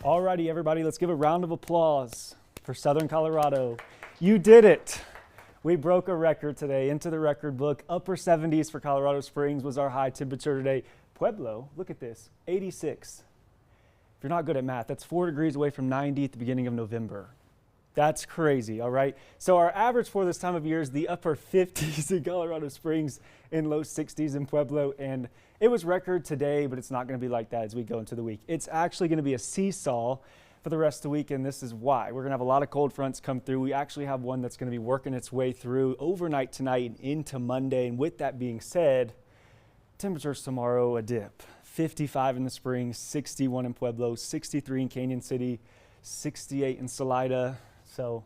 Alrighty, everybody, let's give a round of applause for Southern Colorado. You did it. We broke a record today into the record book. Upper 70s for Colorado Springs was our high temperature today. Pueblo, look at this, 86. If you're not good at math, that's 4 degrees away from 90 at the beginning of November. That's crazy, all right? So our average for this time of year is the upper 50s in Colorado Springs and low 60s in Pueblo. And it was record today, but it's not going to be like that as we go into the week. It's actually going to be a seesaw for the rest of the week, and this is why. We're going to have a lot of cold fronts come through. We actually have one that's going to be working its way through overnight tonight and into Monday. And with that being said, temperatures tomorrow a dip. 55 in the Springs, 61 in Pueblo, 63 in Canyon City, 68 in Salida. So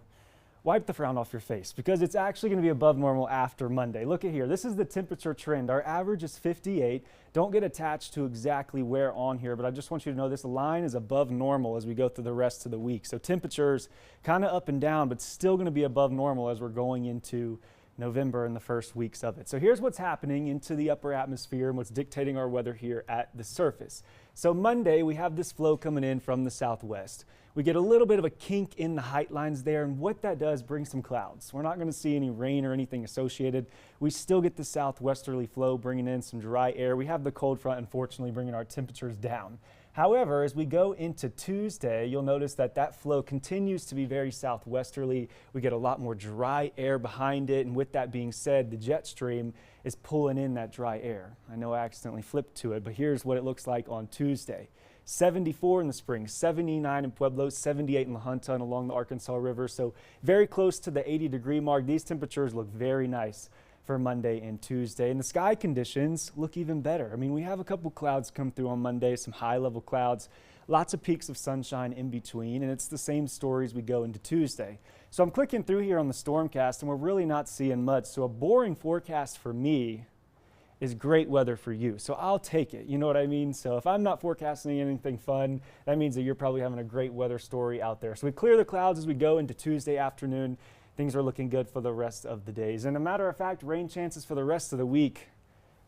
wipe the frown off your face because it's actually going to be above normal after Monday. Look at here. This is the temperature trend. Our average is 58. Don't get attached to exactly where on here, but I just want you to know this line is above normal as we go through the rest of the week. So temperatures kind of up and down, but still going to be above normal as we're going into November and the first weeks of it. So here's what's happening into the upper atmosphere and what's dictating our weather here at the surface. So Monday, we have this flow coming in from the southwest. We get a little bit of a kink in the height lines there, and what that does brings some clouds. We're not going to see any rain or anything associated. We still get the southwesterly flow bringing in some dry air. We have the cold front, unfortunately, bringing our temperatures down. However, as we go into Tuesday, you'll notice that that flow continues to be very southwesterly. We get a lot more dry air behind it, and with that being said, the jet stream is pulling in that dry air. I know I accidentally flipped to it, but here's what it looks like on Tuesday. 74 in the Springs, 79 in Pueblo, 78 in La Junta and along the Arkansas River. So very close to the 80-degree mark. These temperatures look very nice for Monday and Tuesday. And the sky conditions look even better. I mean, we have a couple clouds come through on Monday, some high-level clouds, lots of peaks of sunshine in between, and it's the same story as we go into Tuesday. So I'm clicking through here on the Stormcast, and we're really not seeing much. So a boring forecast for me is great weather for you. So I'll take it. You know what I mean? So if I'm not forecasting anything fun, that means that you're probably having a great weather story out there. So we clear the clouds as we go into Tuesday afternoon. Things are looking good for the rest of the days. And a matter of fact, rain chances for the rest of the week,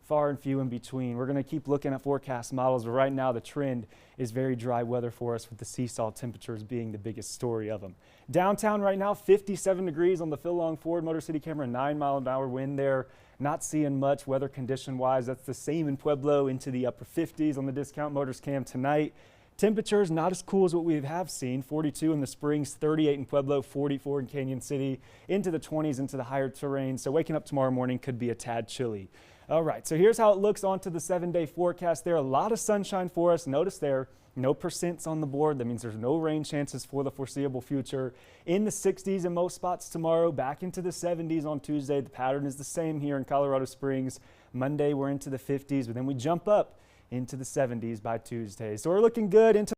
far and few in between. We're going to keep looking at forecast models, but right now the trend is very dry weather for us with the seesaw temperatures being the biggest story of them. Downtown right now, 57 degrees on the Phil Long Ford Motor City camera, 9-mile-an-hour wind there. Not seeing much weather condition wise. That's the same in Pueblo, into the upper 50s on the Discount Motors cam tonight. Temperatures not as cool as what we have seen. 42 in the Springs, 38 in Pueblo, 44 in Canyon City, into the 20s into the higher terrain. So waking up tomorrow morning could be a tad chilly. All right, so here's how it looks onto the 7-day forecast there. A lot of sunshine for us. Notice there, no percents on the board. That means there's no rain chances for the foreseeable future. In the 60s in most spots tomorrow, back into the 70s on Tuesday. The pattern is the same here in Colorado Springs. Monday, we're into the 50s, but then we jump up into the 70s by Tuesday. So we're looking good into